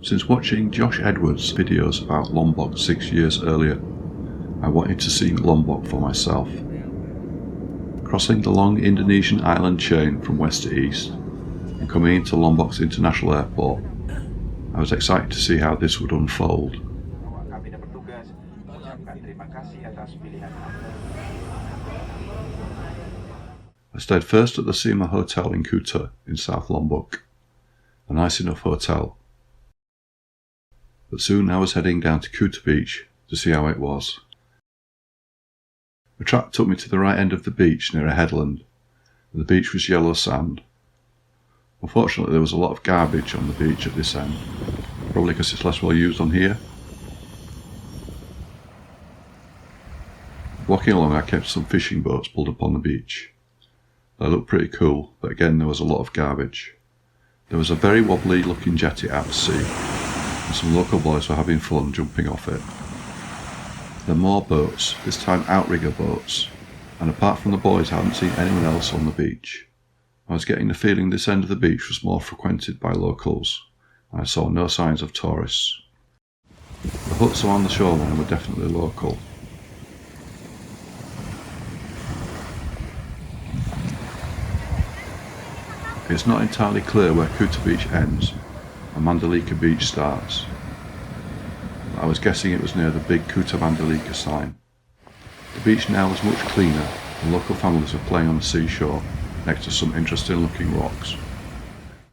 Since watching Josh Edwards' videos about Lombok 6 years earlier, I wanted to see Lombok for myself. Crossing the long Indonesian island chain from west to east and coming into Lombok's international airport, I was excited to see how this would unfold. I stayed first at the Sima Hotel in Kuta in South Lombok, a nice enough hotel. But soon I was heading down to Kuta Beach to see how it was. The track took me to the right end of the beach near a headland, and the beach was yellow sand. Unfortunately, there was a lot of garbage on the beach at this end, probably because it's less well used on here. Walking along, I came to some fishing boats pulled up on the beach. They looked pretty cool, but again there was a lot of garbage. There was a very wobbly looking jetty out to sea, and some local boys were having fun jumping off it. There were more boats, this time outrigger boats, and apart from the boys I hadn't seen anyone else on the beach. I was getting the feeling this end of the beach was more frequented by locals, and I saw no signs of tourists. The huts along the shoreline were definitely local. It's not entirely clear where Kuta Beach ends and Mandalika Beach starts. I was guessing it was near the big Kuta Mandalika sign. The beach now was much cleaner and local families were playing on the seashore next to some interesting looking rocks.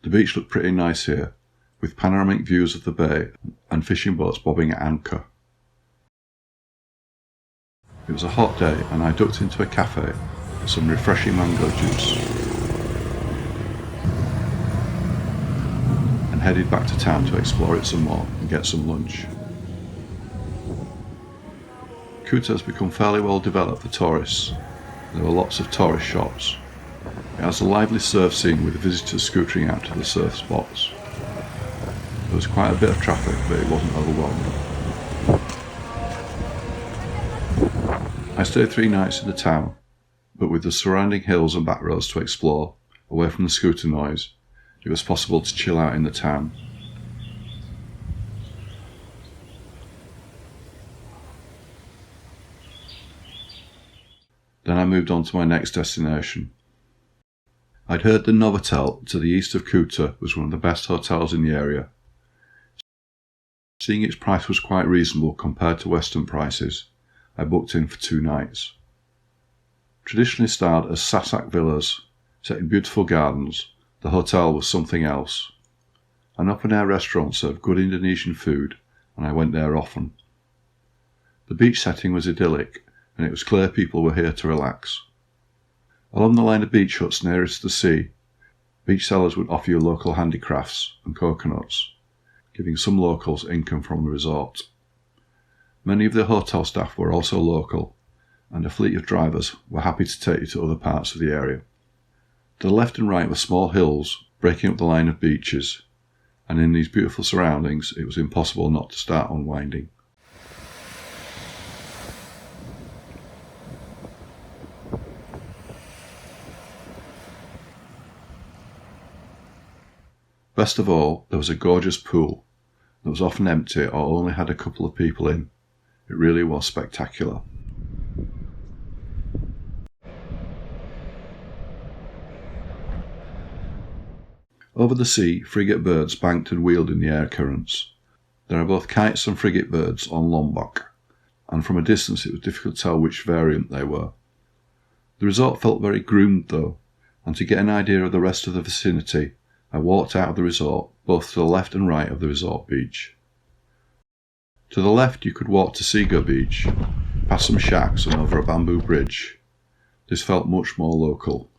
The beach looked pretty nice here, with panoramic views of the bay and fishing boats bobbing at anchor. It was a hot day and I ducked into a cafe for some refreshing mango juice and headed back to town to explore it some more and get some lunch. Kuta has become fairly well developed for tourists. There were lots of tourist shops. It has a lively surf scene with visitors scootering out to the surf spots. There was quite a bit of traffic, but it wasn't overwhelming. I stayed 3 nights in the town, but with the surrounding hills and back roads to explore, away from the scooter noise, it was possible to chill out in the town. Then I moved on to my next destination. I'd heard the Novotel to the east of Kuta was one of the best hotels in the area. Seeing its price was quite reasonable compared to Western prices, I booked in for 2 nights. Traditionally styled as Sasak villas, set in beautiful gardens, the hotel was something else. An open-air restaurant served good Indonesian food, and I went there often. The beach setting was idyllic, and it was clear people were here to relax. Along the line of beach huts nearest the sea, beach sellers would offer you local handicrafts and coconuts, giving some locals income from the resort. Many of the hotel staff were also local, and a fleet of drivers were happy to take you to other parts of the area. To the left and right were small hills breaking up the line of beaches, and in these beautiful surroundings it was impossible not to start unwinding. Best of all, there was a gorgeous pool that was often empty or only had a couple of people in. It really was spectacular. Over the sea, frigate birds banked and wheeled in the air currents. There are both kites and frigate birds on Lombok, and from a distance it was difficult to tell which variant they were. The resort felt very groomed though, and to get an idea of the rest of the vicinity, I walked out of the resort, both to the left and right of the resort beach. To the left you could walk to Seger Beach, past some shacks and over a bamboo bridge. This felt much more local.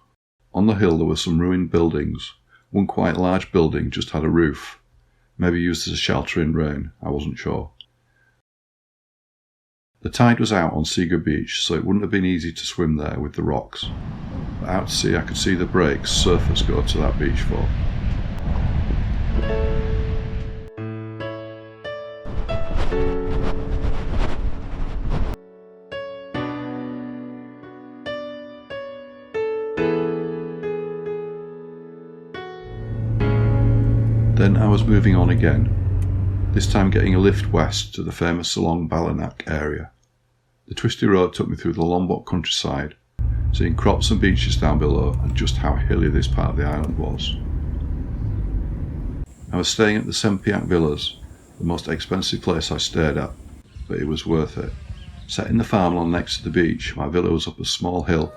On the hill there were some ruined buildings. One quite large building just had a roof, maybe used as a shelter in rain, I wasn't sure. The tide was out on Seger Beach, so it wouldn't have been easy to swim there with the rocks. But out to sea I could see the breaks surfers go to that beach for. Then I was moving on again, this time getting a lift west to the famous Selong Belanak area. The twisty road took me through the Lombok countryside, seeing crops and beaches down below and just how hilly this part of the island was. I was staying at the Sempiak Villas, the most expensive place I stayed at, but it was worth it. Set in the farmland next to the beach, my villa was up a small hill.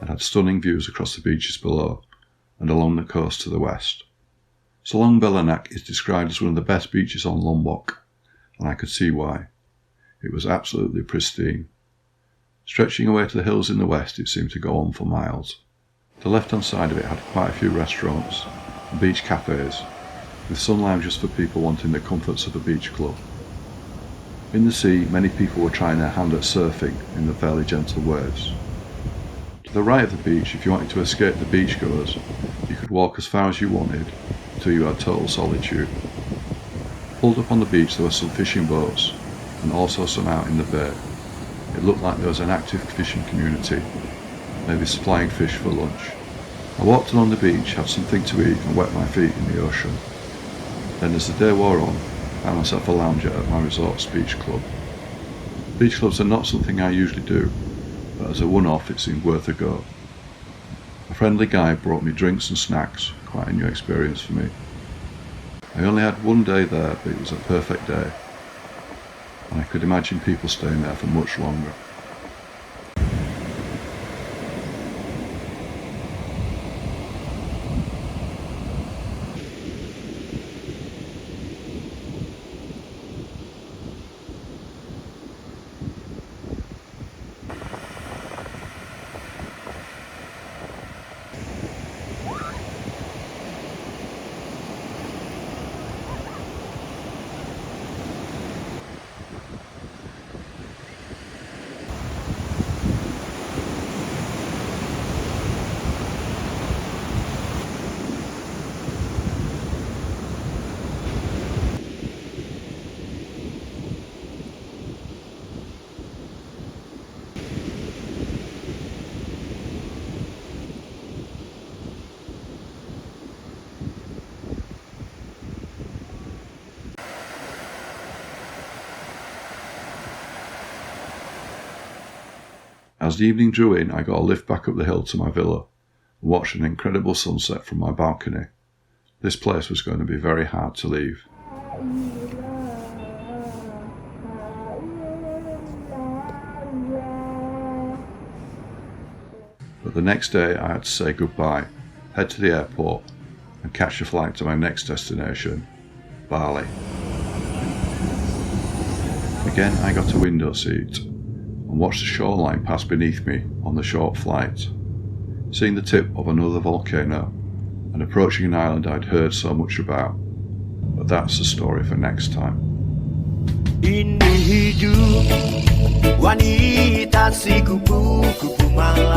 It had stunning views across the beaches below and along the coast to the west. Selong Belanak is described as one of the best beaches on Lombok, and I could see why. It was absolutely pristine. Stretching away to the hills in the west, it seemed to go on for miles. The left-hand side of it had quite a few restaurants and beach cafes, with sun lounges for people wanting the comforts of a beach club. In the sea, many people were trying their hand at surfing in the fairly gentle waves. To the right of the beach, if you wanted to escape the beachgoers, you could walk as far as you wanted until you had total solitude. Pulled up on the beach, there were some fishing boats and also some out in the bay. It looked like there was an active fishing community, maybe supplying fish for lunch. I walked along the beach, had something to eat and wet my feet in the ocean. Then as the day wore on, I found myself a lounger at my resort's beach club. Beach clubs are not something I usually do, but as a one-off it seemed worth a go. A friendly guy brought me drinks and snacks, quite a new experience for me. I only had one day there, but it was a perfect day, and I could imagine people staying there for much longer. As the evening drew in, I got a lift back up the hill to my villa and watched an incredible sunset from my balcony. This place was going to be very hard to leave. But the next day I had to say goodbye, head to the airport and catch a flight to my next destination, Bali. Again I got a window seat and watched the shoreline pass beneath me on the short flight, seeing the tip of another volcano and approaching an island I'd heard so much about. But that's the story for next time. Ini hidup wanita si kupu-kupu malam.